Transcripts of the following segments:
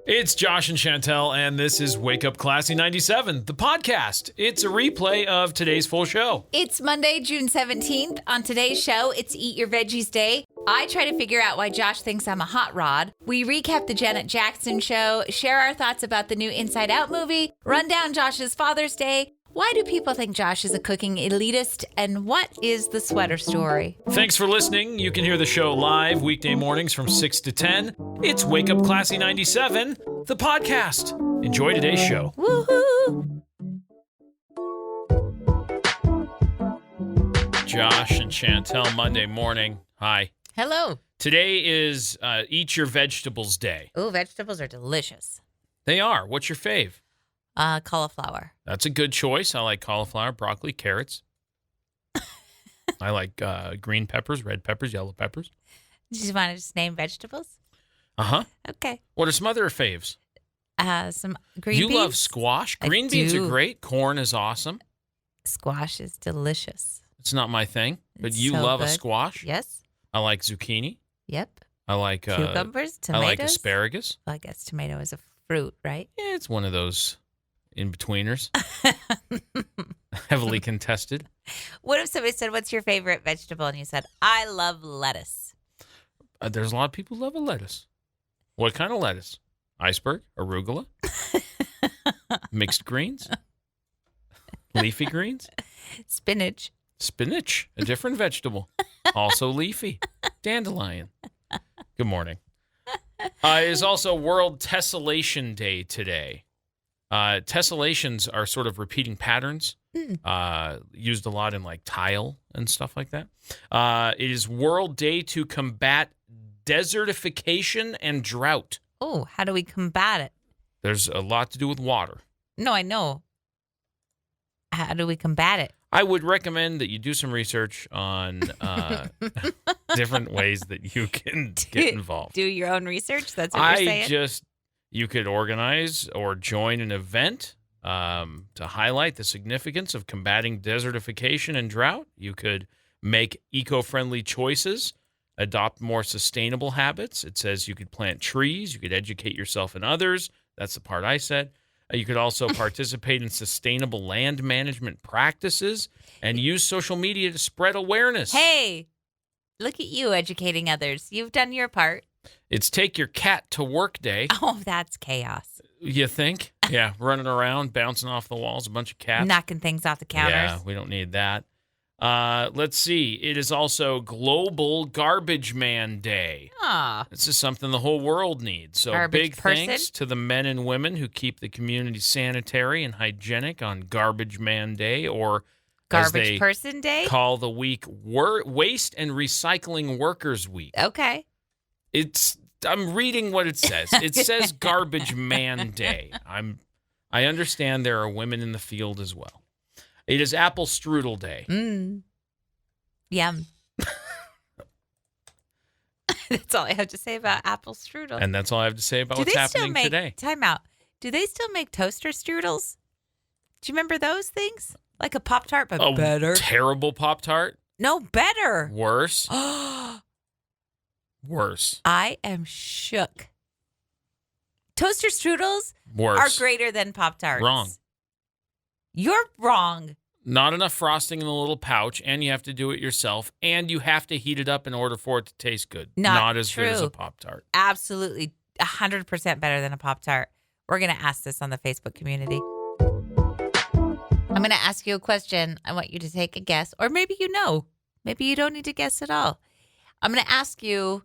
It's Josh and Chantel, and this is Wake Up Classy 97, the podcast. It's a replay of today's full show. It's Monday, June 17th. On today's show, it's Eat Your Veggies Day. I try to figure out why Josh thinks I'm a hot rod. We recap the Janet Jackson show, share our thoughts about the new Inside Out movie, run down Josh's Father's Day. Why do people think Josh is a cooking elitist? And what is the sweater story? Thanks for listening. You can hear the show live weekday mornings from 6 to 10. It's Wake Up Classy 97, the podcast. Enjoy today's show. Woohoo! Josh and Chantel, Monday morning. Hi. Hello. Today is Eat Your Vegetables Day. Ooh, vegetables are delicious. They are. What's your fave? Cauliflower. That's a good choice. I like cauliflower, broccoli, carrots. I like green peppers, red peppers, yellow peppers. You just want to just name vegetables? Uh-huh. Okay. What are some other faves? Some green beans. You love squash. Green beans are great. Corn is awesome. Squash is delicious. It's not my thing, but It's you so love a good. squash. Yes. I like zucchini. Yep. I like Cucumbers, I tomatoes. like asparagus. Well, I guess tomato is a fruit, right? Yeah, it's one of those in-betweeners. Heavily contested. What if somebody said, what's your favorite vegetable? And you said, I love lettuce. There's a lot of people who love a lettuce. What kind of lettuce? Iceberg? Arugula? Mixed greens? Leafy greens? Spinach. Spinach, a different vegetable. Also leafy. Dandelion. Good morning. It is also World Tessellation Day today. Tessellations are sort of repeating patterns, used a lot in like tile and stuff like that. It is World Day to combat desertification and drought. Oh, how do we combat it? There's a lot to do with water. No, I know. How do we combat it? I would recommend that you do some research on different ways that you can get involved. Do your own research? That's what you're saying? You could organize or join an event to highlight the significance of combating desertification and drought. You could make eco-friendly choices, adopt more sustainable habits. It says you could plant trees. You could educate yourself and others. That's the part I said. You could also participate in sustainable land management practices and use social media to spread awareness. Hey, look at you educating others. You've done your part. It's Take Your Cat to Work Day. Oh, that's chaos. You think? Yeah, running around, bouncing off the walls, a bunch of cats. Knocking things off the counters. Yeah, we don't need that. Let's see. It is also Global Garbage Man Day. Ah. This is something the whole world needs. So Garbage big person? thanks to the men and women who keep the community sanitary and hygienic on Garbage Man Day, or as Garbage they Person Day? call the week Waste and Recycling Workers Week. Okay. I'm reading what it says. It says Garbage Man Day. I understand there are women in the field as well. It is Apple Strudel Day. Yum. That's all I have to say about apple strudel. And that's all I have to say about what's happening today. Time out. Do they still make toaster strudels? Do you remember those things? Like a Pop-Tart, but better. Terrible Pop-Tart? No, better. Worse? Worse. I am shook. Toaster strudels Worse. are greater than Pop-Tarts. Wrong. You're wrong. Not enough frosting in the little pouch, and you have to do it yourself, and you have to heat it up in order for it to taste good. Not as true. good as a Pop-Tart. Absolutely 100% better than a Pop-Tart. We're going to ask this on the Facebook community. I'm going to ask you a question. I want you to take a guess, or maybe you know. Maybe you don't need to guess at all. I'm going to ask you,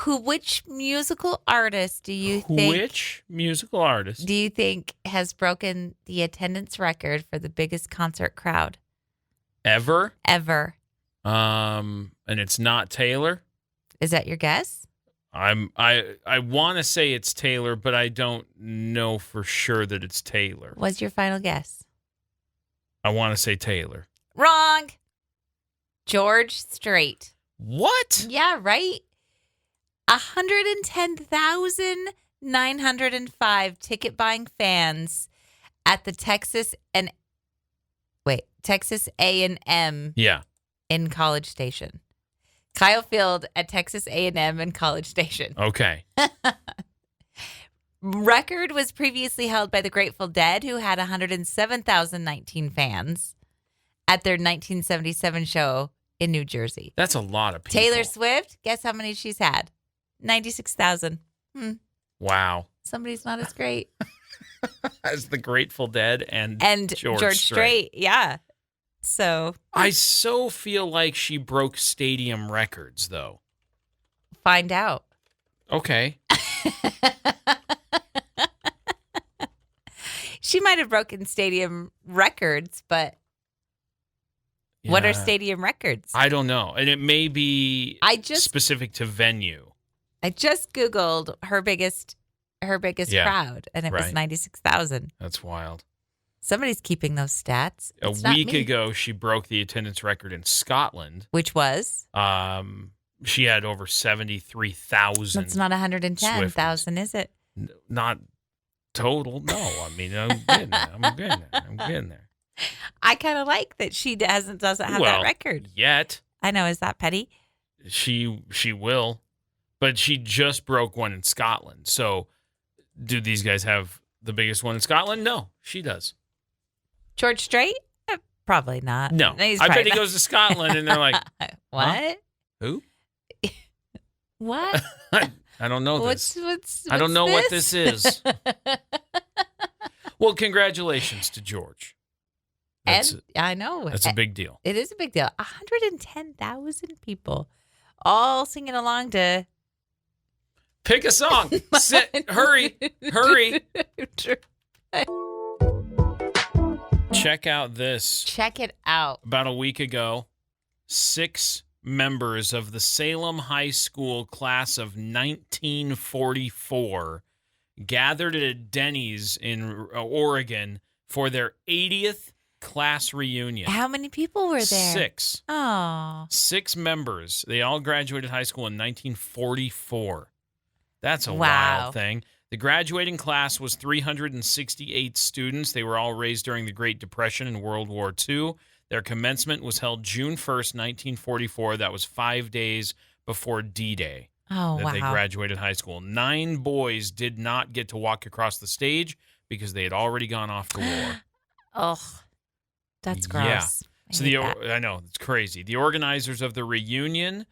which musical artist do you think... Which musical artist? Do you think has broken the attendance record for the biggest concert crowd? Ever? Ever. And it's not Taylor? Is that your guess? I want to say it's Taylor, but I don't know for sure that it's Taylor. What's your final guess? I want to say Taylor. Wrong. George Strait. What? Yeah, right? 110,905 ticket buying fans at the Texas A&M in College Station. Kyle Field at Texas A&M in College Station. Okay. Record was previously held by the Grateful Dead, who had 107,019 fans at their 1977 show in New Jersey. That's a lot of people. Taylor Swift, guess how many she's had? 96,000. Wow. Somebody's not as great. As the Grateful Dead and George Strait. Yeah. So I so feel like she broke stadium records, though. Find out. Okay. She might have broken stadium records, but what are stadium records? I don't know. And it may be specific to venue. I just Googled her biggest crowd, and it was 96,000. That's wild. Somebody's keeping those stats. A week ago, she broke the attendance record in Scotland. Which was? She had over 73,000. That's not 110,000, is it? Not total. No, I mean, I'm getting there. I kind of like that she doesn't have that record yet. I know. Is that petty? She will, but she just broke one in Scotland. So, do these guys have the biggest one in Scotland? No, she does. George Strait? Probably not. No, I bet he goes to Scotland and they're like, what? Huh? Who? What? I don't know this. What's I don't know this? what this is. Well, congratulations to George. I know. That's a big deal. It is a big deal. 110,000 people all singing along to... Pick a song. Hurry. Check out this. Check it out. About a week ago, 6 members of the Salem High School class of 1944 gathered at a Denny's in Oregon for their 80th class reunion. How many people were there? 6. Oh. 6 members. They all graduated high school in 1944. That's a wild thing. The graduating class was 368 students. They were all raised during the Great Depression and World War II. Their commencement was held June 1st, 1944. That was 5 days before D-Day. Oh, They graduated high school. 9 boys did not get to walk across the stage because they had already gone off to war. Oh, that's gross. Yeah. So I know, it's crazy. The organizers of the reunion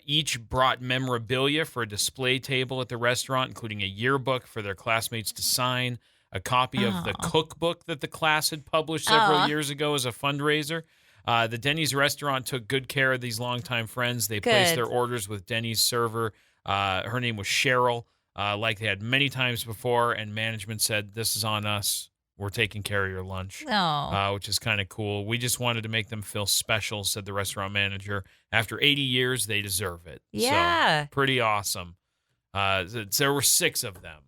each brought memorabilia for a display table at the restaurant, including a yearbook for their classmates to sign, a copy of the cookbook that the class had published several years ago as a fundraiser. The Denny's restaurant took good care of these longtime friends. They placed their orders with Denny's server. Her name was Cheryl, like they had many times before, and management said, "This is on us. We're taking care of your lunch," which is kind of cool. "We just wanted to make them feel special," said the restaurant manager. "After 80 years, they deserve it." Yeah. So, pretty awesome. There were 6 of them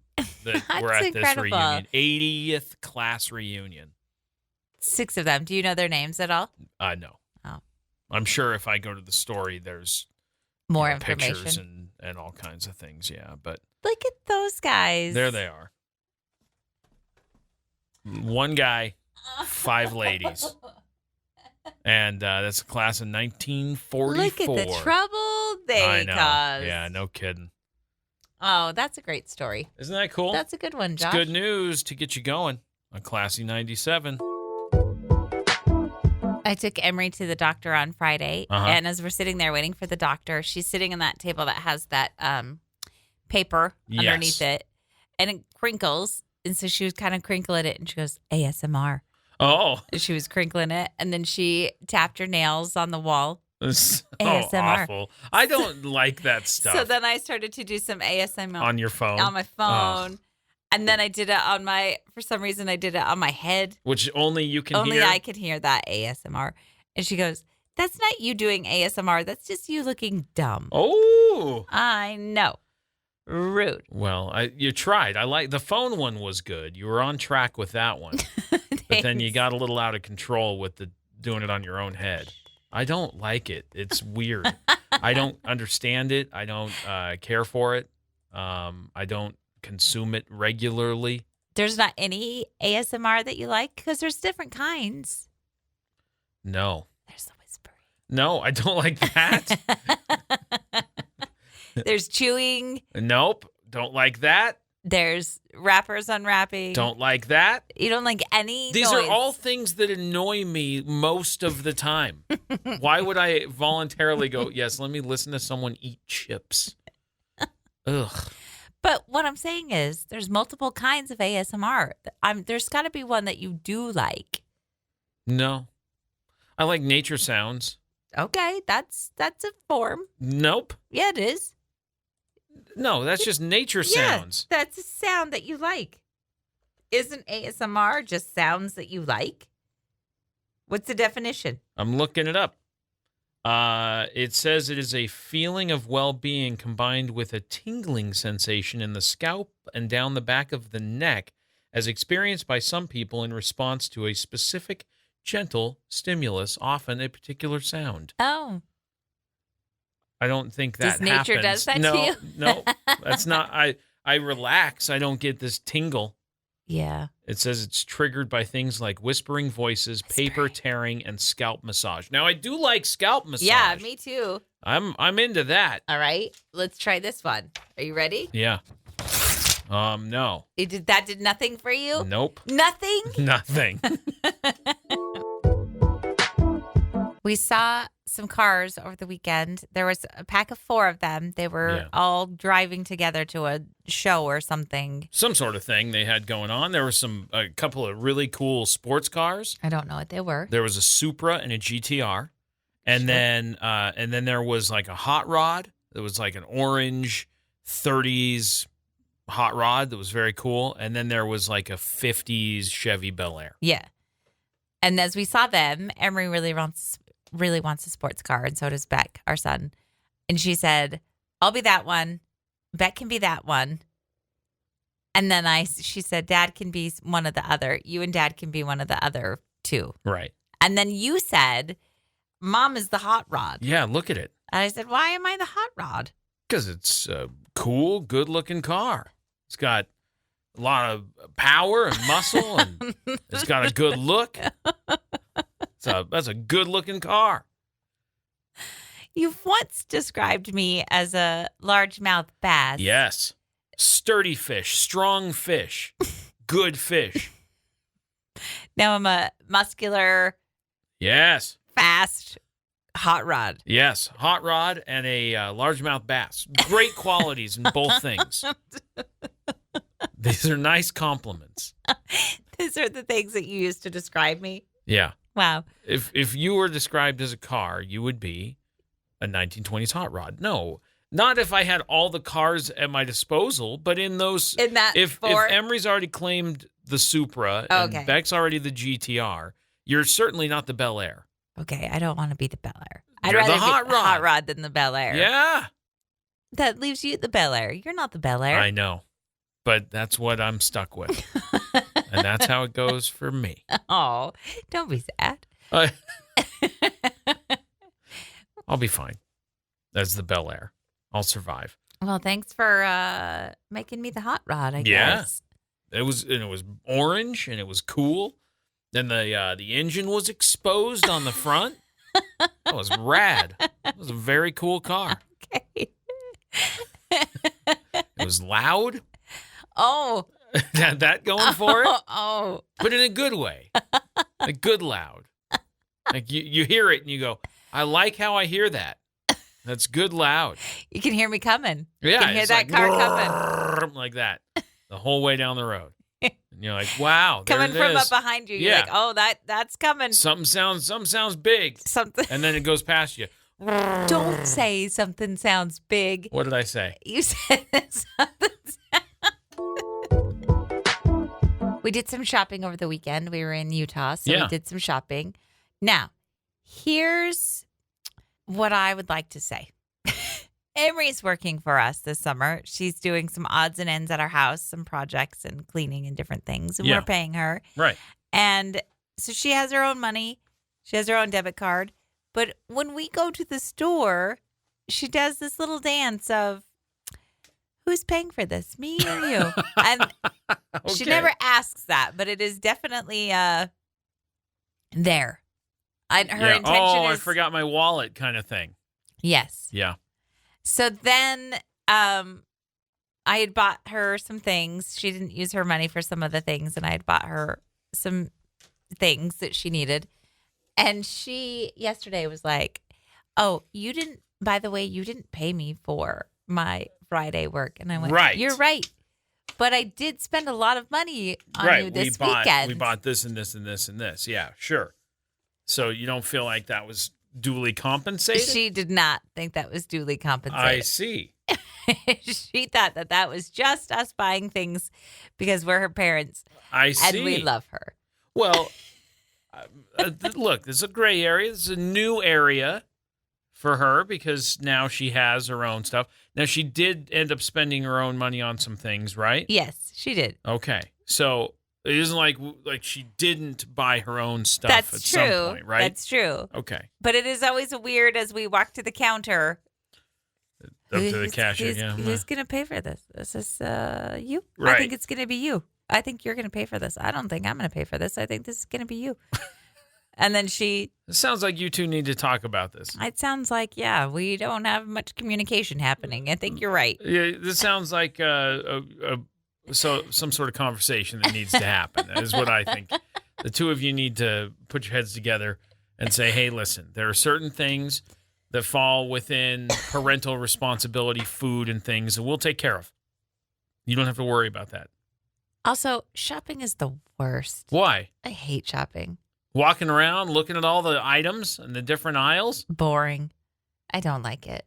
that were at this reunion. 80th class reunion. 6 of them. Do you know their names at all? No. Oh. I'm sure if I go to the story, there's more information. Pictures and all kinds of things, yeah. But look at those guys. There they are. 1 guy, 5 ladies. And that's a class of 1944. Look at the trouble they caused. Yeah, no kidding. Oh, that's a great story. Isn't that cool? That's a good one, Josh. It's good news to get you going on Classy 97. I took Emery to the doctor on Friday, and as we're sitting there waiting for the doctor, she's sitting in that table that has that paper underneath it, and it crinkles. And so she was kind of crinkling it, and she goes, ASMR. Oh. And she was crinkling it, and then she tapped her nails on the wall. ASMR. Awful. I don't like that stuff. So then I started to do some ASMR. On your phone? On my phone. Oh. And then I did it for some reason, I did it on my head. Which only you can hear? Only I could hear that ASMR. And she goes, "That's not you doing ASMR. That's just you looking dumb." Oh. I know. Rude. Well, you tried. I like the phone one was good. You were on track with that one. But then you got a little out of control with doing it on your own head. I don't like it. It's weird. I don't understand it. I don't care for it. I don't consume it regularly. There's not any ASMR that you like? Because there's different kinds. No. There's the whispering. No, I don't like that. There's chewing. Nope. Don't like that. There's wrappers unwrapping. Don't like that. You don't like any These noise. are all things that annoy me most of the time. Why would I voluntarily go, yes, let me listen to someone eat chips? Ugh. But what I'm saying is there's multiple kinds of ASMR. There's got to be one that you do like. No. I like nature sounds. Okay, that's a form. Nope. Yeah, it is. No, that's just nature sounds. Yeah, that's a sound that you like. Isn't ASMR just sounds that you like? What's the definition? I'm looking it up. It says it is a feeling of well-being combined with a tingling sensation in the scalp and down the back of the neck as experienced by some people in response to a specific gentle stimulus, often a particular sound. Oh. I don't think that Does nature happens. does that no, to you? No, that's not. I relax. I don't get this tingle. Yeah. It says it's triggered by things like whispering voices, paper tearing, and scalp massage. Now, I do like scalp massage. Yeah, me too. I'm into that. All right, let's try this one. Are you ready? Yeah. No. That did nothing for you? Nope. Nothing? Nothing. We saw some cars over the weekend. There was a pack of 4 of them. They were all driving together to a show or something. Some sort of thing they had going on. There was a couple of really cool sports cars. I don't know what they were. There was a Supra and a GTR. And then there was like a hot rod. There was like an orange 30s hot rod that was very cool. And then there was like a 50s Chevy Bel Air. Yeah. And as we saw them, Emery really wants a sports car, and so does Beck, our son. And she said, I'll be that one. Beck can be that one. And then she said, Dad can be one of the other. You and Dad can be one of the other 2. Right. And then you said, Mom is the hot rod. Yeah, look at it. And I said, why am I the hot rod? Because it's a cool, good-looking car. It's got a lot of power and muscle, and it's got a good look. That's a good-looking car. You've once described me as a largemouth bass. Yes. Sturdy fish, strong fish, good fish. Now I'm a muscular, Yes. fast hot rod. Yes. Hot rod and a largemouth bass. Great qualities in both things. These are nice compliments. These are the things that you used to describe me. Yeah. Wow. If you were described as a car, you would be a 1920s hot rod. No, not if I had all the cars at my disposal, but if Emery's already claimed the Supra and Beck's already the GTR, you're certainly not the Bel Air. Okay, I don't want to be the Bel Air. I'd You're rather the hot be the rod. hot rod than the Bel Air. Yeah. That leaves you the Bel Air. You're not the Bel Air. I know, but that's what I'm stuck with. And that's how it goes for me. Oh, don't be sad. I'll be fine. That's the Bel Air. I'll survive. Well, thanks for making me the hot rod, I guess. It was orange and it was cool. Then the engine was exposed on the front. That was rad. It was a very cool car. Okay. It was loud. Oh. Had that going for it. Oh. But in a good way. A good loud. Like you hear it and you go, I like how I hear that. That's good loud. You can hear me coming. Yeah. You can hear that car coming. Like that. The whole way down the road. And you're like, wow. Coming there it from is. up behind you. You're like, oh, that's coming. Something sounds big. Something. And then it goes past you. Don't say something sounds big. What did I say? You said something We did some shopping over the weekend. We were in Utah, so we did some shopping. Now, here's what I would like to say. Emery's working for us this summer. She's doing some odds and ends at our house, some projects and cleaning and different things, and we're paying her. Right. And so she has her own money. She has her own debit card. But when we go to the store, she does this little dance of, who's paying for this, me or you? And she never asks that, but it is definitely there. And her intention is, I forgot my wallet kind of thing. Yes. Yeah. So then I had bought her some things. She didn't use her money for some of the things, and I had bought her some things that she needed. And she yesterday was like, "Oh, by the way, you didn't pay me for my Friday work." And I went, Right. "You're right. But I did spend a lot of money on you this weekend." We bought this and this and this and this. Yeah, sure. So you don't feel like that was duly compensated? She did not think that was duly compensated. I see. She thought that was just us buying things because we're her parents. I see. And we love her. Well, look, this is a gray area. This is a new area for her because now she has her own stuff. Now, she did end up spending her own money on some things, right? Yes, she did. Okay. So it isn't like she didn't buy her own stuff at some point, right? That's true. Okay. But it is always weird as we walk to the counter. Up to the cashier, Who's going to pay for this? This is you. Right. I think it's going to be you. I think you're going to pay for this. I don't think I'm going to pay for this. I think this is going to be you. And then It sounds like you two need to talk about this. It sounds like, yeah, we don't have much communication happening. I think you're right. Yeah, this sounds like some sort of conversation that needs to happen. That is what I think. The two of you need to put your heads together and say, hey, listen, there are certain things that fall within parental responsibility, food and things that we'll take care of. You don't have to worry about that. Also, shopping is the worst. Why? I hate shopping. Walking around, looking at all the items and the different aisles? Boring. I don't like it.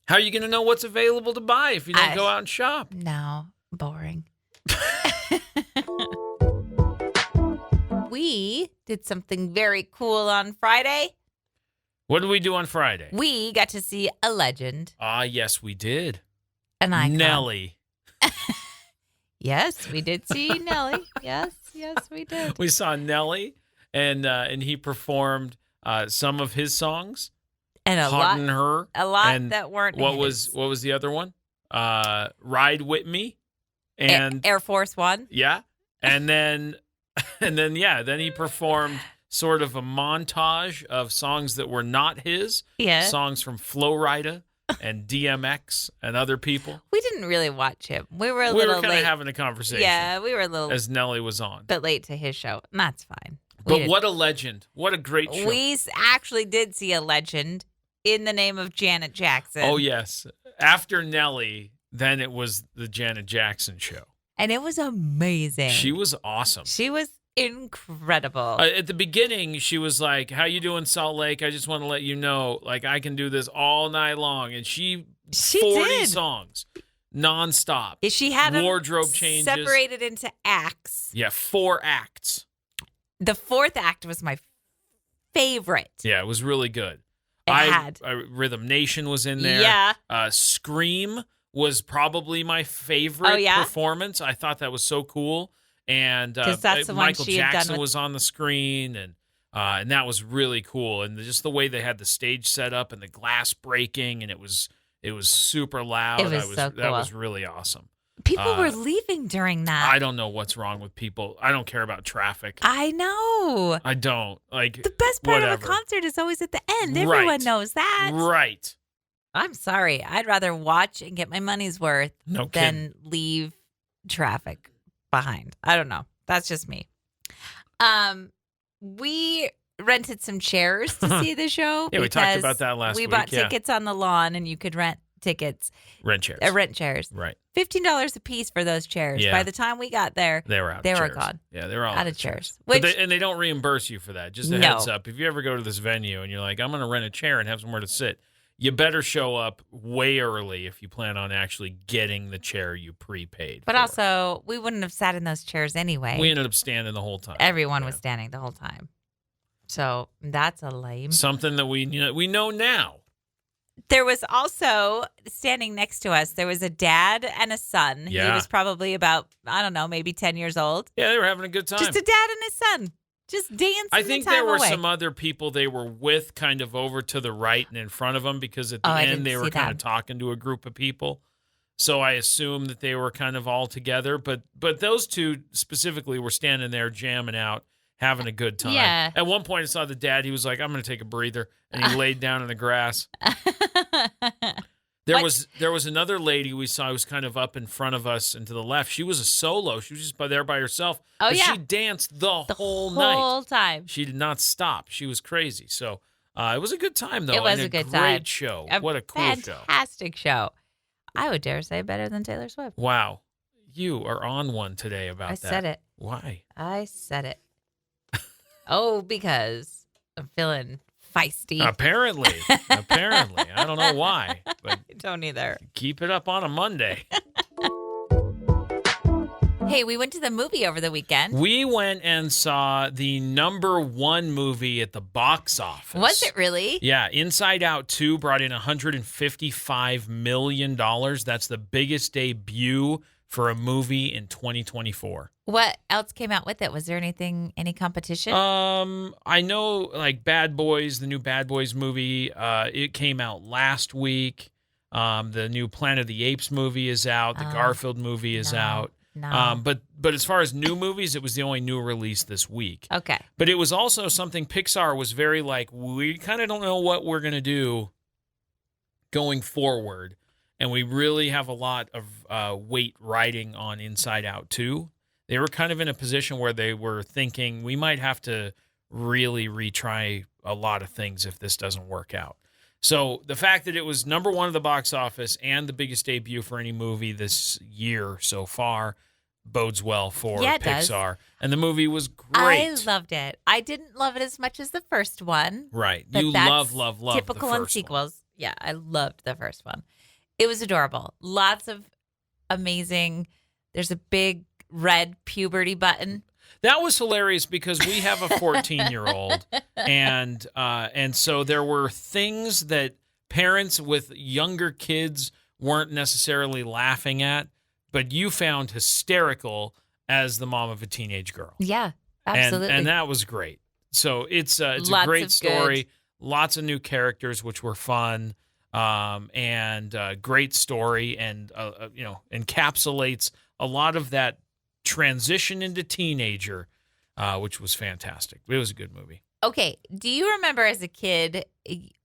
How are you going to know what's available to buy if you don't go out and shop? No, boring. We did something very cool on Friday. What did we do on Friday? We got to see a legend. Ah, yes, we did. An icon. Nelly. Yes, we did see Nelly. Yes, we did. We saw Nelly, and he performed some of his songs. And a Hot lot, in Her. a lot and that weren't. What his. was the other one? Ride With Me, and Air Force One. Yeah, and then then he performed sort of a montage of songs that were not his. Yeah, songs from Flo Rida and DMX and other people. We didn't really watch him. We were kind late. of having a conversation. Yeah, we were a little as Nelly was on, but late to his show. And that's fine. But what a legend! What a great show. We actually did see a legend in the name of Janet Jackson. Oh yes, after Nelly, then it was the Janet Jackson show, and it was amazing. She was awesome. She was incredible. At the beginning, she was like, "How you doing, Salt Lake? I just want to let you know, like, I can do this all night long." And she 40 did. songs, nonstop. She had wardrobe changes separated into acts. Yeah, 4 acts. The 4th act was my favorite. Yeah, it was really good. Rhythm Nation was in there. Yeah. Scream was probably my favorite performance. I thought that was so cool. And that's the one Michael she had Jackson done with... was on the screen, and that was really cool. And just the way they had the stage set up and the glass breaking, and it was super loud. It was so cool. That was really awesome. People were leaving during that. I don't know what's wrong with people. I don't care about traffic. I know. I don't. Like, the best part whatever. of a concert is always at the end. Everyone knows that. Right. I'm sorry. I'd rather watch and get my money's worth than leave traffic behind. I don't know. That's just me. We rented some chairs to see the show. Yeah, we talked about that last week. We bought tickets on the lawn, and you could rent tickets. Rent chairs. Rent chairs. Right. $15 a piece for those chairs. Yeah. By the time we got there, they were out. They of were chairs. gone. Yeah, they were all out of chairs. And they don't reimburse you for that. Just a heads up. If you ever go to this venue and you're like, I'm going to rent a chair and have somewhere to sit, you better show up way early if you plan on actually getting the chair you prepaid. But also, we wouldn't have sat in those chairs anyway. We ended up standing the whole time. Everyone was standing the whole time. So that's a lame. Something that we know now. There was also, standing next to us, there was a dad and a son. Yeah. He was probably about, I don't know, maybe 10 years old. Yeah, they were having a good time. Just a dad and his son. Just dancing. I think there were some other people they were with kind of over to the right and in front of them because at the end they were kind of talking to a group of people. So I assume that they were kind of all together. But those two specifically were standing there jamming out, having a good time. Yeah. At one point I saw the dad. He was like, I'm going to take a breather. And he laid down in the grass. There was another lady we saw who was kind of up in front of us and to the left. She was a solo. She was just there by herself. Oh, but yeah. She danced the whole whole time. She did not stop. She was crazy. So it was a good time, though. It was and a good great time. show. What a cool show. Fantastic show. I would dare say better than Taylor Swift. Wow. You are on one today about that. I said it. Why? I said it. Because I'm feeling feisty. Apparently. I don't know why, but I don't either. keep it up on a Monday. Hey, we went to the movie over the weekend. We went and saw the #1 movie at the box office. Was it really? Yeah. Inside Out 2 brought in $155 million. That's the biggest debut for a movie in 2024. What else came out with it? Was there any competition? I know like Bad Boys, the new Bad Boys movie, it came out last week. The new Planet of the Apes movie is out. The Garfield movie is out. No. But as far as new movies, it was the only new release this week. Okay. But it was also something Pixar was very like, we kind of don't know what we're going to do going forward. And we really have a lot of weight riding on Inside Out 2. They were kind of in a position where they were thinking we might have to really retry a lot of things if this doesn't work out. So the fact that it was #1 at the box office and the biggest debut for any movie this year so far bodes well for Pixar. Does. And the movie was great. I loved it. I didn't love it as much as the first one. Right. But You that's love typical the in first sequels. Yeah, I loved the first one. It was adorable. Lots of amazing. There's a big red puberty button. That was hilarious because we have a 14-year-old, and so there were things that parents with younger kids weren't necessarily laughing at, but you found hysterical as the mom of a teenage girl. Yeah, absolutely. And that was great. So it's a great story. Lots of new characters, which were fun, and great story, and encapsulates a lot of that transition into teenager, which was fantastic. It was a good movie. Okay. Do you remember as a kid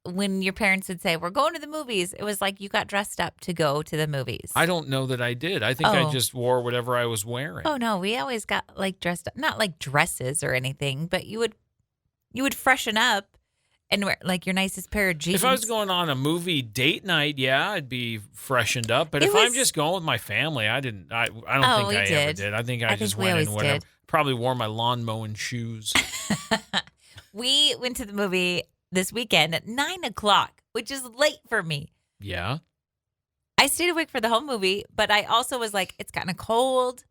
when your parents would say, we're going to the movies? It was like you got dressed up to go to the movies. I don't know that I did. I think I just wore whatever I was wearing. Oh, no. We always got like dressed up, not like dresses or anything, but you would freshen up and wear like your nicest pair of jeans. If I was going on a movie date night, yeah, I'd be freshened up. But if I'm just going with my family, I don't think I ever did. I think I just went in whatever. Probably wore my lawn mowing shoes. We went to the movie this weekend at 9:00, which is late for me. Yeah. I stayed awake for the whole movie, but I also was like, it's kind of cold.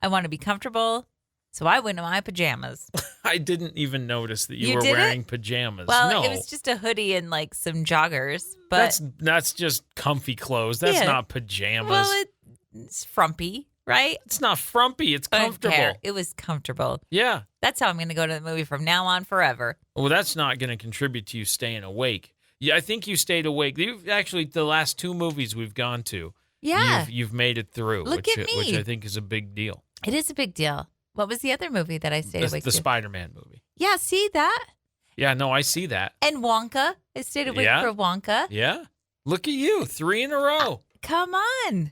I want to be comfortable. So I went in my pajamas. I didn't even notice that you were wearing pajamas. Well, no. It was just a hoodie and like some joggers. But that's just comfy clothes. That's not pajamas. Well, it's frumpy, right? It's not frumpy. It's comfortable. I don't care. It was comfortable. Yeah. That's how I'm going to go to the movie from now on forever. Well, that's not going to contribute to you staying awake. Yeah, I think you stayed awake. You've actually, the last 2 movies we've gone to, you've made it through. Look at me. Which I think is a big deal. It is a big deal. What was the other movie that I stayed awake to? The Spider-Man movie. Yeah, see that? Yeah, no, I see that. And Wonka. I stayed awake for Wonka. Yeah. Look at you, 3 in a row. Come on.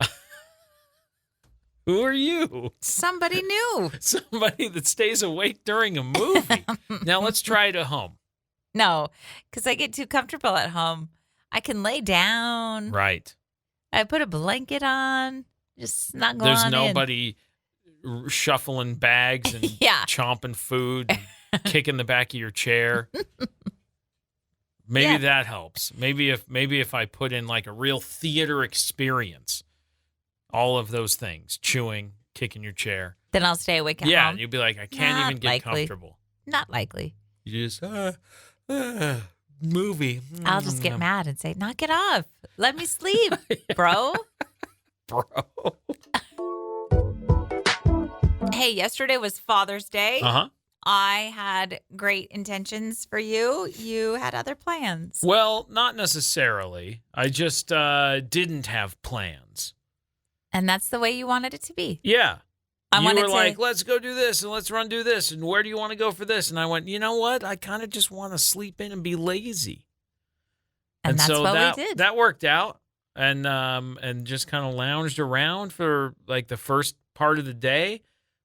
Who are you? Somebody new. Somebody that stays awake during a movie. Now let's try it at home. No, because I get too comfortable at home. I can lay down. Right. I put a blanket on. Just snuggle There's on nobody shuffling bags and chomping food and kicking the back of your chair. Maybe that helps. Maybe if I put in like a real theater experience, all of those things, chewing, kicking your chair. Then I'll stay awake at home. Yeah, you'd be like, I can't even get comfortable. Not likely. You just, movie. I'll just get mad and say, knock it off. Let me sleep, bro. Bro. Hey, yesterday was Father's Day. Uh-huh. I had great intentions for you. You had other plans. Well, not necessarily. I just didn't have plans. And that's the way you wanted it to be. Yeah. You were like, let's go do this and let's do this. And where do you want to go for this? And I went, you know what? I kind of just want to sleep in and be lazy. And that's so what we did. That worked out. and just kind of lounged around for like the first part of the day.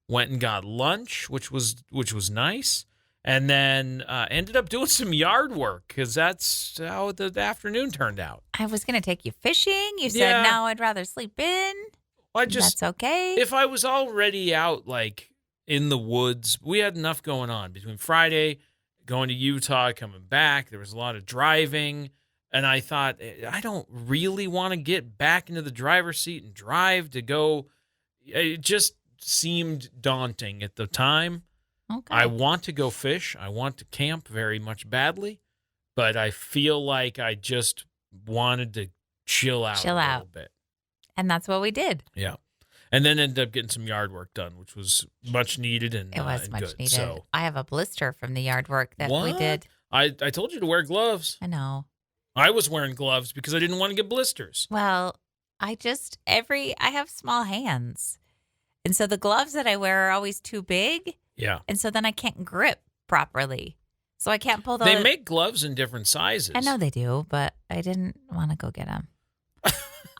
Went and got lunch, which was nice, and then ended up doing some yard work because that's how the afternoon turned out. I was going to take you fishing. You said, no, I'd rather sleep in. That's okay. If I was already out, like, in the woods, we had enough going on between Friday, going to Utah, coming back. There was a lot of driving, and I thought, I don't really want to get back into the driver's seat and drive to go. It just seemed daunting at the time. Okay. I want to go fish. I want to camp very much badly, but I feel like I just wanted to chill out a little bit. And that's what we did. Yeah. And then ended up getting some yard work done, which was much needed and it was and much good. needed. So, I have a blister from the yard work that we did. I told you to wear gloves. I know. I was wearing gloves because I didn't want to get blisters. Well, I have small hands. And so the gloves that I wear are always too big. Yeah. And so then I can't grip properly. So I can't pull They make gloves in different sizes. I know they do, but I didn't want to go get them.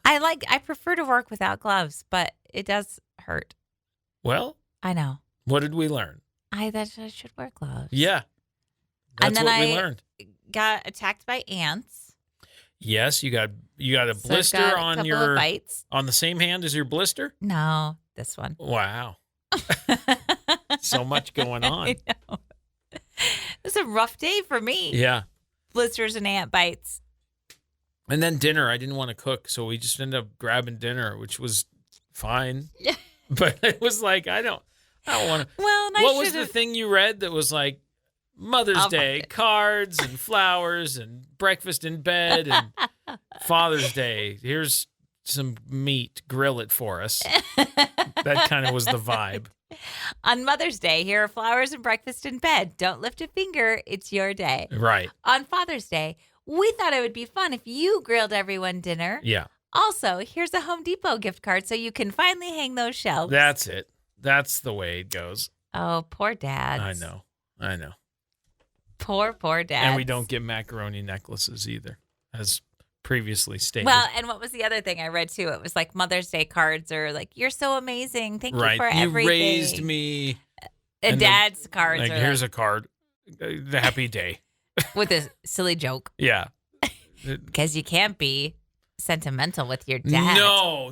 I prefer to work without gloves, but it does hurt. Well, I know. What did we learn? That I should wear gloves. Yeah. That's what we learned. Got attacked by ants. Yes, you got a blister got on couple your of bites. On the same hand as your blister? No, this one. Wow. So much going on. I know. It was a rough day for me. Yeah. Blisters and ant bites. And then dinner, I didn't want to cook, so we just ended up grabbing dinner, which was fine. But it was like, I don't want to. Well, what was the thing you read that was like Mother's Day, cards and flowers and breakfast in bed and Father's Day, here's some meat, grill it for us. That kind of was the vibe. On Mother's Day, here are flowers and breakfast in bed. Don't lift a finger. It's your day. Right. On Father's Day, we thought it would be fun if you grilled everyone dinner. Yeah. Also, here's a Home Depot gift card so you can finally hang those shelves. That's it. That's the way it goes. Oh, poor dads. I know. Poor dads. And we don't get macaroni necklaces either, as previously stated. Well, and what was the other thing I read too? It was like Mother's Day cards or like, you're so amazing. Thank you for everything. You raised me. And Dad's cards like, are here's a card. The happy day. With a silly joke. Yeah. Because you can't be sentimental with your dad. No,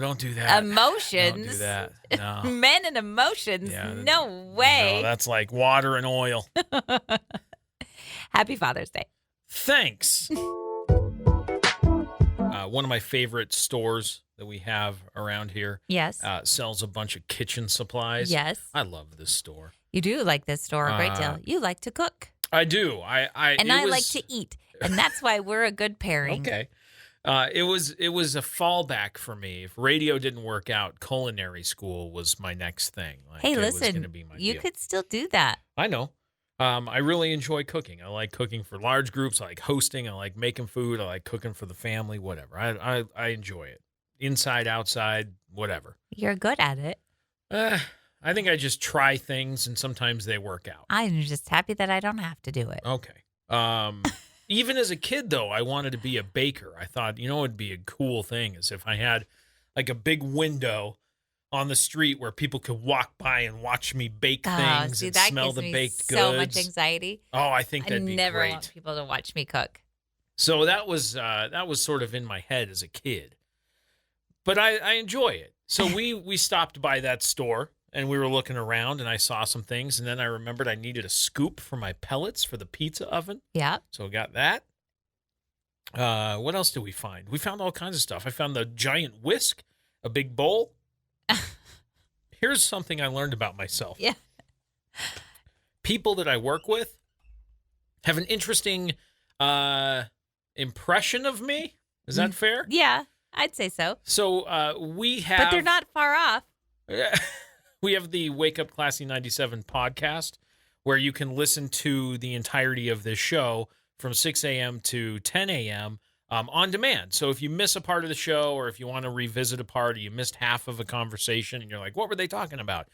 don't do that. Emotions. Don't do that. No. Men and emotions. Yeah, no way. No, that's like water and oil. Happy Father's Day. Thanks. One of my favorite stores that we have around here. Yes. Sells a bunch of kitchen supplies. Yes. I love this store. You do like this store a great deal. You like to cook. I do. I like to eat. And that's why we're a good pairing. Okay. It was a fallback for me. If radio didn't work out, culinary school was my next thing. Like, hey, it was listen, gonna be my you deal. could still do that. I know. I really enjoy cooking. I like cooking for large groups. I like hosting. I like making food. I like cooking for the family, whatever. I enjoy it. Inside, outside, whatever. You're good at it. I think I just try things, and sometimes they work out. I'm just happy that I don't have to do it. Okay. Even as a kid, though, I wanted to be a baker. I thought, what would be a cool thing is if I had like a big window on the street where people could walk by and watch me bake things and smell the baked goods. So much anxiety. Oh, I think that'd be great. I never want people to watch me cook. So that was sort of in my head as a kid, but I enjoy it. So we stopped by that store and we were looking around and I saw some things, and then I remembered I needed a scoop for my pellets for the pizza oven. Yeah. So I got that. What else did we find? We found all kinds of stuff. I found the giant whisk, a big bowl. Here's something I learned about myself. Yeah. People that I work with have an interesting impression of me. Is that fair? Yeah, I'd say so. So we have... But they're not far off. We have the Wake Up Classy 97 podcast where you can listen to the entirety of this show from 6 a.m. to 10 a.m. On demand. So if you miss a part of the show, or if you want to revisit a part, or you missed half of a conversation and you're like, what were they talking about?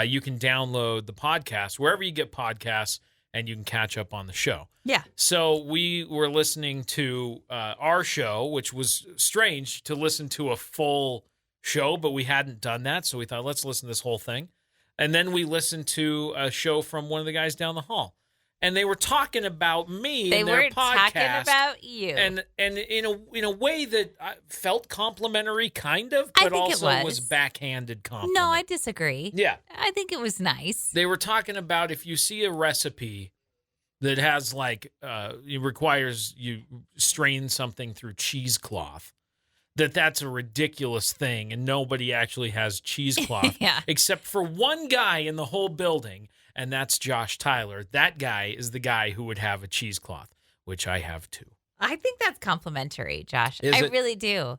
You can download the podcast wherever you get podcasts and you can catch up on the show. Yeah. So we were listening to our show, which was strange to listen to a full show, but we hadn't done that. So we thought, let's listen to this whole thing. And then we listened to a show from one of the guys down the hall. And they were talking about me They in their weren't podcast. talking about you. And in a way that felt complimentary, kind of, I but think it also was. backhanded compliment. No, I disagree. Yeah. I think it was nice. They were talking about if you see a recipe that has it requires you strain something through cheesecloth, that's a ridiculous thing, and nobody actually has cheesecloth Yeah. except for one guy in the whole building, and that's Josh Tyler. That guy is the guy who would have a cheesecloth, which I have too. I think that's complimentary, Josh. Is I it? really do.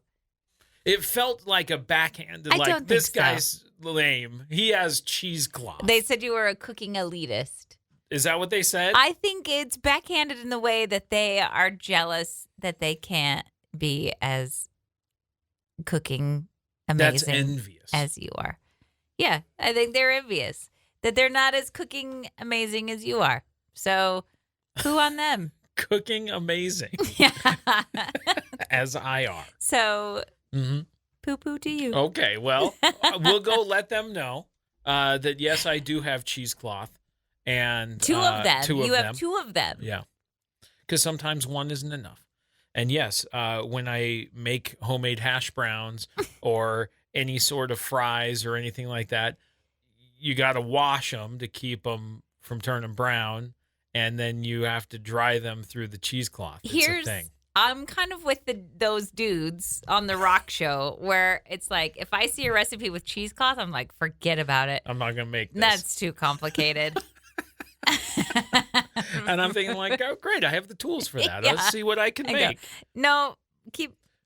It felt like a backhanded, I don't think this so. guy's lame. He has cheesecloth. They said you were a cooking elitist. Is that what they said? I think it's backhanded in the way that they are jealous that they can't be as cooking That's amazing envious. as you are. Yeah, I think they're envious that they're not as cooking amazing as you are. So, who on them? Cooking amazing Yeah. as I are. So, Mm-hmm. poo-poo to you. Okay, well, we'll go let them know that, yes, I do have cheesecloth. And Two of them. You have two of them. Yeah. Because sometimes one isn't enough. And yes, when I make homemade hash browns or any sort of fries or anything like that, you got to wash them to keep them from turning brown. And then you have to dry them through the cheesecloth. It's a thing. I'm kind of with those dudes on the rock show where it's like, if I see a recipe with cheesecloth, I'm like, forget about it. I'm not going to make this. That's too complicated. And I'm thinking like, oh, great, I have the tools for that. Yeah. Let's see what I can make. No,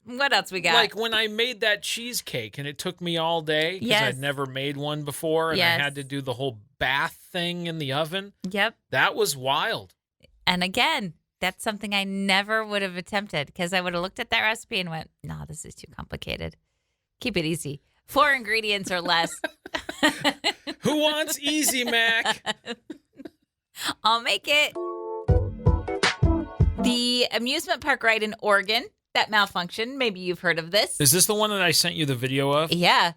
what else we got? Like when I made that cheesecake and it took me all day because Yes. I'd never made one before and Yes. I had to do the whole bath thing in the oven. Yep. That was wild. And again, that's something I never would have attempted because I would have looked at that recipe and went, no, this is too complicated. Keep it easy. 4 ingredients or less. Who wants Easy Mac? I'll make it. The amusement park ride in Oregon that malfunctioned. Maybe you've heard of this. Is this the one that I sent you the video of? Yeah.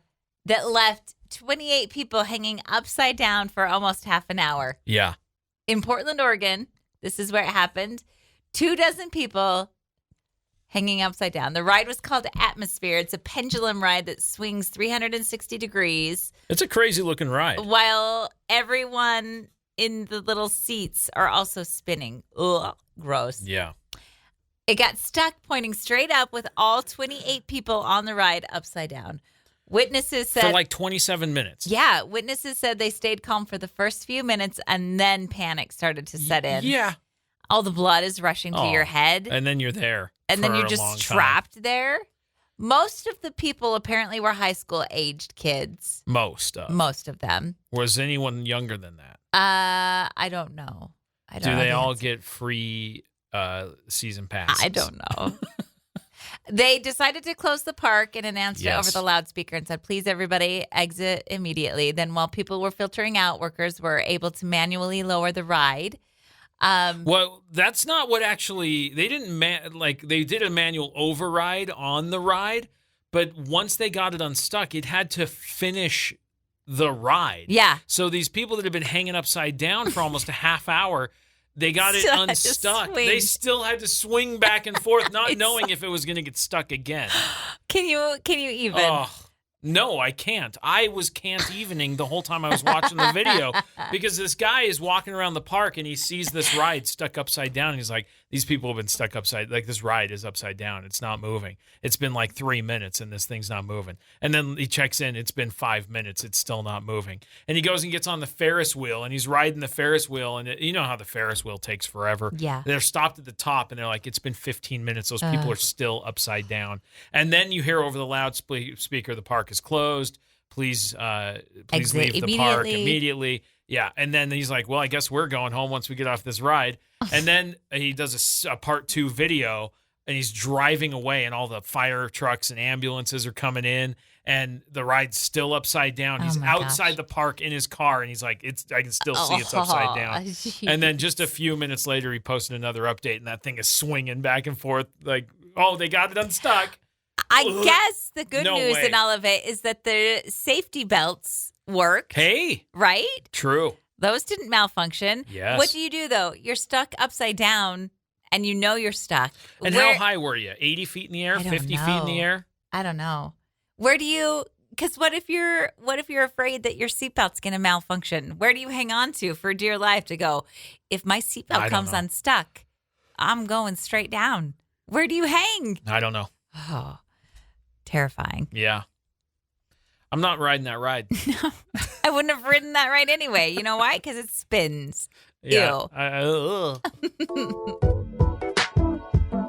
That left 28 people hanging upside down for almost half an hour. Yeah. In Portland, Oregon, this is where it happened. 24 people hanging upside down. The ride was called Atmosphere. It's a pendulum ride that swings 360 degrees It's a crazy looking ride. while everyone in the little seats are also spinning. Ugh, gross. Yeah. It got stuck pointing straight up with all 28 people on the ride upside down. Witnesses said For like 27 minutes. Yeah, witnesses said they stayed calm for the first few minutes and then panic started to set in. Yeah. All the blood is rushing to Oh, your head. And then you're there. And then for you're a just long time. trapped there. Most of the people apparently were high school aged kids. Most of. Most of them. Was anyone younger than that? I don't know. I don't Do know they the all answer. get free season passes? I don't know. They decided to close the park and announced it over Yes. the loudspeaker and said, please, everybody, exit immediately. Then while people were filtering out, workers were able to manually lower the ride. Well, that's not what actually they didn't they did a manual override on the ride, but once they got it unstuck, it had to finish the ride. Yeah. So these people that had been hanging upside down for almost a half hour, they got Still it had to unstuck. swing. They still had to swing back and forth, not It's- knowing if it was going to get stuck again. Can you even? Oh, no, I can't. I was can't evening the whole time I was watching the video because this guy is walking around the park and he sees this ride stuck upside down. And he's like, these people have been stuck this ride is upside down. It's not moving. It's been like 3 minutes and this thing's not moving. And then he checks in. It's been 5 minutes. It's still not moving. And he goes and gets on the Ferris wheel and he's riding the Ferris wheel. And you know how the Ferris wheel takes forever. Yeah. They're stopped at the top and they're like, it's been 15 minutes. Those people are still upside down. And then you hear over the loudspeaker, the park is closed. Please Exit leave the park immediately. immediately. Yeah. And then he's like, well, I guess we're going home once we get off this ride. And then he does a part 2 video and he's driving away and all the fire trucks and ambulances are coming in and the ride's still upside down. He's outside the park in his car, and he's like, I can still see it's upside down. Geez. And then just a few minutes later, he posted another update, and that thing is swinging back and forth like, oh, they got it unstuck. I guess the good news way. in all of it is that the safety belts worked. Hey. Right? True. Those didn't malfunction. Yes. What do you do, though? You're stuck upside down, and you know you're stuck. And how high were you? 80 feet in the air? 50 feet in the air? I don't know. Where do you... Because what if you're afraid that your seatbelt's going to malfunction? Where do you hang on to for dear life to go, if my seatbelt comes unstuck, I'm going straight down? Where do you hang? I don't know. Oh, terrifying. Yeah. I'm not riding that ride. No, I wouldn't have ridden that ride anyway. You know why? Because it spins. Yeah. Ew.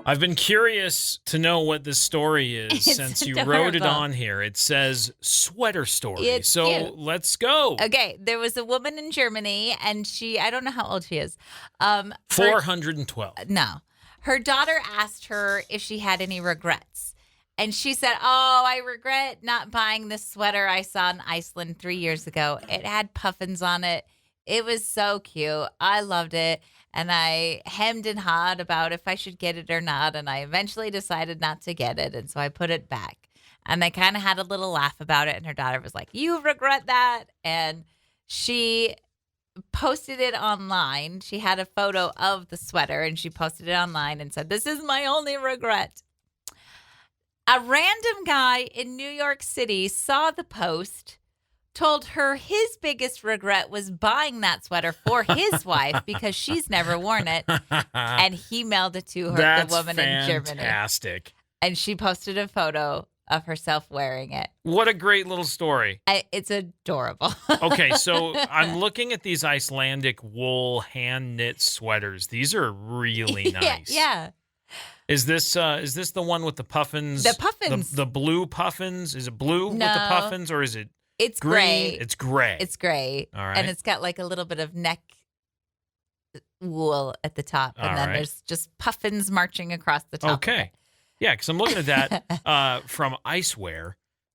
I've been curious to know what this story is since you wrote it on here. It says sweater story. It's so cute. Let's go. Okay, there was a woman in Germany, and I don't know how old she is. 412. No. Her daughter asked her if she had any regrets. And she said, oh, I regret not buying this sweater I saw in Iceland 3 years ago. It had puffins on it. It was so cute. I loved it. And I hemmed and hawed about if I should get it or not. And I eventually decided not to get it. And so I put it back. And they kind of had a little laugh about it. And her daughter was like, you regret that? And she posted it online. She had a photo of the sweater and she posted it online and said, this is my only regret. A random guy in New York City saw the post, told her his biggest regret was buying that sweater for his wife because she's never worn it. And he mailed it to her, That's the woman in Germany. Fantastic. And she posted a photo of herself wearing it. What a great little story. It's adorable. Okay, so I'm looking at these Icelandic wool hand knit sweaters. These are really nice. Yeah. Is this the one with the puffins? The puffins. The blue puffins? Is it blue with the No. puffins or is it It's green? gray. It's gray. It's gray. All right. And it's got like a little bit of neck wool at the top. And All then right. there's just puffins marching across the top. Okay. Of it. Yeah, because I'm looking at that from Icewear.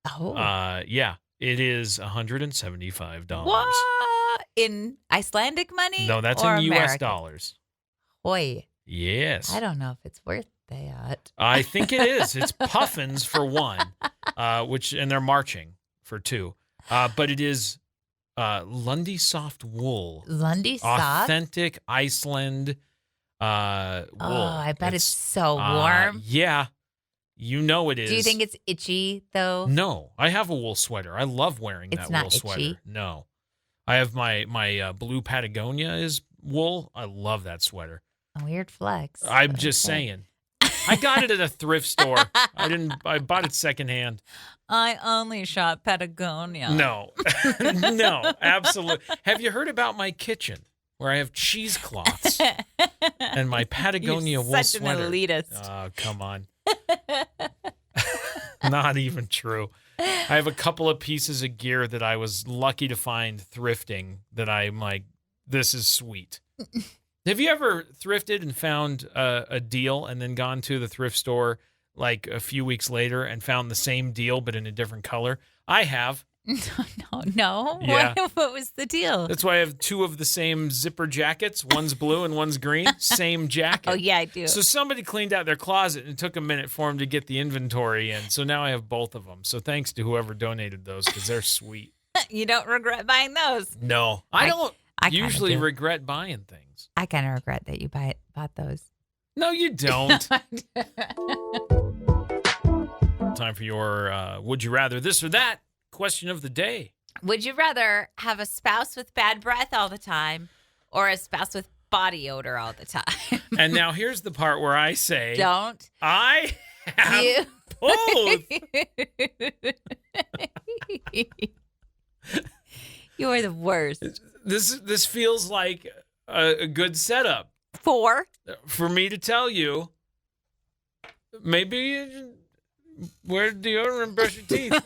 Oh. Yeah, it is $175. What? In Icelandic money? No, that's or in U.S. American? dollars. Oi. Yes. I don't know if it's worth that. I think it is. It's puffins for one, and they're marching for two. But it is Lundy soft wool. Lundy soft? Authentic Iceland wool. Oh, I bet it's so warm. Yeah. You know it is. Do you think it's itchy, though? No. I have a wool sweater. I love wearing It's that not wool sweater. itchy? No. I have my blue Patagonia is wool. I love that sweater. A weird flex. I'm just saying. I got it at a thrift store. I bought it secondhand. I only shop Patagonia. No. No, absolutely. Have you heard about my kitchen where I have cheesecloths and my Patagonia You're wool such sweater? an elitist. Oh, come on. Not even true. I have a couple of pieces of gear that I was lucky to find thrifting that I'm like, this is sweet. Have you ever thrifted and found a deal and then gone to the thrift store like a few weeks later and found the same deal but in a different color? I have. No. Yeah. What was the deal? That's why I have two of the same zipper jackets. One's blue and one's green. Same jacket. Oh, yeah, I do. So somebody cleaned out their closet and it took a minute for them to get the inventory in. So now I have both of them. So thanks to whoever donated those because they're sweet. You don't regret buying those? No, I don't I kinda usually do. regret buying things. I kind of regret that you bought those. No, you don't. Time for your would you rather this or that question of the day. Would you rather have a spouse with bad breath all the time or a spouse with body odor all the time? And now here's the part where I say, Don't. I have You. both. You are the worst. This feels like a good setup 4. for me to tell you. Maybe you wear deodorant and brush your teeth.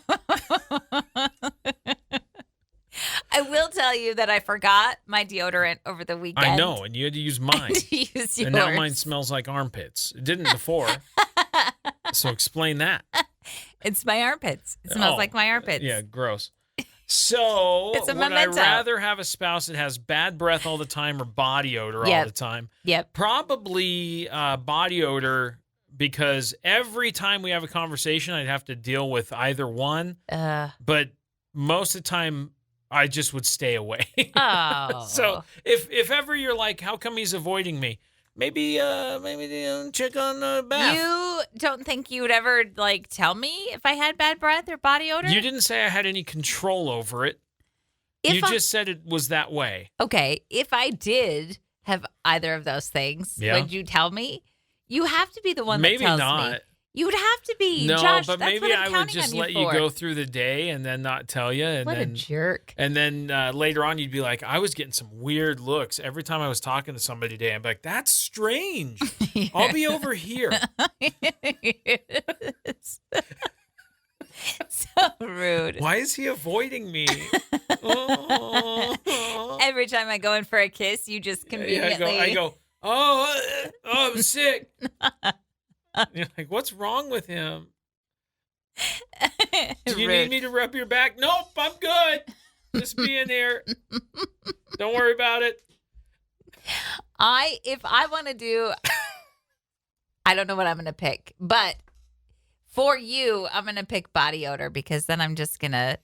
I will tell you that I forgot my deodorant over the weekend. I know, and you had to use mine. To use yours. And now mine smells like armpits. It didn't before. So explain that. It's my armpits. It smells like my armpits. Yeah, gross. So It's a would I memento. rather have a spouse that has bad breath all the time or body odor all the time? Yep. Probably body odor, because every time we have a conversation, I'd have to deal with either one. But most of the time, I just would stay away. Oh. So if ever you're like, how come he's avoiding me? Maybe check on Beth. You don't think you would ever tell me if I had bad breath or body odor? You didn't say I had any control over it. You just said it was that way. Okay, if I did have either of those things, would you tell me? You have to be the one that tells me. Maybe not. You would have to be. No, Josh, but that's maybe what I'm I would counting just on let you you for. go through the day and then not tell you. And What then, a jerk. And then later on, you'd be like, I was getting some weird looks. Every time I was talking to somebody today, I'm like, that's strange. I'll be over here. So rude. Why is he avoiding me? Oh. Every time I go in for a kiss, you just conveniently. I go, I'm sick. You're like, what's wrong with him? Do you need me to rub your back? Nope, I'm good. Just being here. Don't worry about it. If I want to do, I don't know what I'm going to pick, but for you, I'm going to pick body odor, because then I'm just going to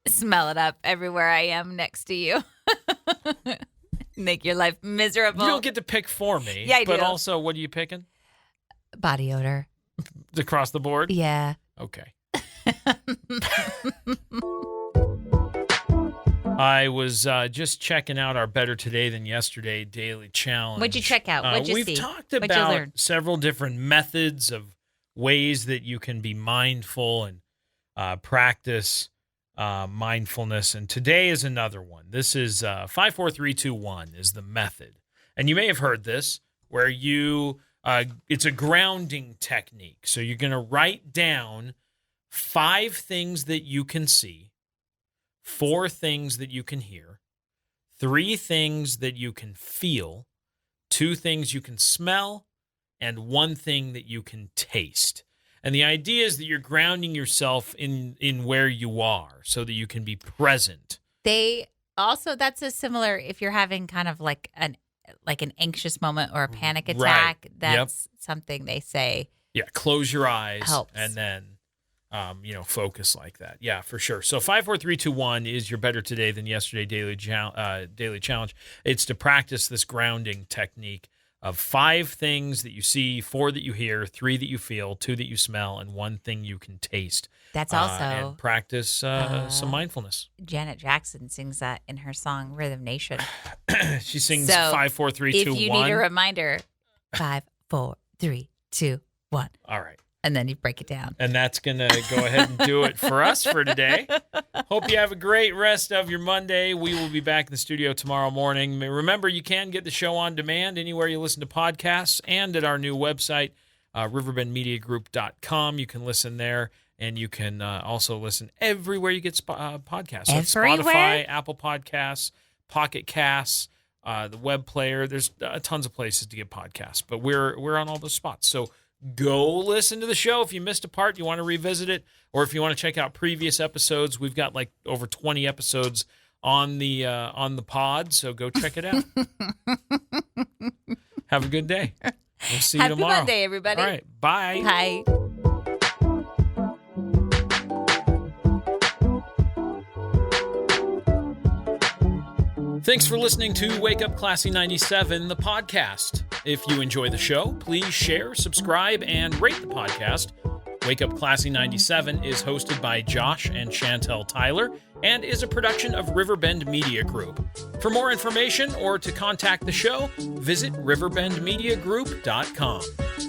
smell it up everywhere I am next to you. Make your life miserable. You don't get to pick for me. Yeah, I But do. also, what are you picking? Body odor. Across the board? Yeah. Okay. I was just checking out our Better Today Than Yesterday daily challenge. What'd you check out? What'd you see? We've talked What'd you about learn? several different methods of ways that you can be mindful and practice mindfulness. And today is another one. This is 5, 4, 3, 2, 1 is the method. And you may have heard this, where it's a grounding technique. So you're going to write down 5 things that you can see, 4 things that you can hear, 3 things that you can feel, 2 things you can smell, and 1 thing that you can taste. And the idea is that you're grounding yourself in where you are so that you can be present. That's a similar, if you're having kind of like an anxious moment or a panic attack, Right. that's something they say. Yeah, close your eyes Helps. and then focus like that. Yeah, for sure. So 5, 4, 3, 2, 1 is your Better Today Than Yesterday daily challenge. It's to practice this grounding technique of 5 things that you see, 4 that you hear, 3 that you feel, 2 that you smell, and 1 thing you can taste. That's also and practice some mindfulness. Janet Jackson sings that in her song Rhythm Nation. She sings So, 5, 4, 3, 2, 1. If you need a reminder, 5, 4, 3, 2, 1. All right. And then you break it down. And that's going to go ahead and do it for us for today. Hope you have a great rest of your Monday. We will be back in the studio tomorrow morning. Remember, you can get the show on demand anywhere you listen to podcasts and at our new website, riverbendmediagroup.com. You can listen there, and you can also listen everywhere you get podcasts. So Everywhere? Spotify, Apple Podcasts, Pocket Casts, the web player. There's tons of places to get podcasts, but we're on all those spots. So go listen to the show. If you missed a part, you want to revisit it, or if you want to check out previous episodes, we've got like over 20 episodes on the pod, so go check it out. Have a good day. We'll see you tomorrow. Happy Monday, everybody. All right. Bye. Bye. Thanks for listening to Wake Up Classy 97, the podcast. If you enjoy the show, please share, subscribe, and rate the podcast. Wake Up Classy 97 is hosted by Josh and Chantel Tyler and is a production of Riverbend Media Group. For more information or to contact the show, visit riverbendmediagroup.com.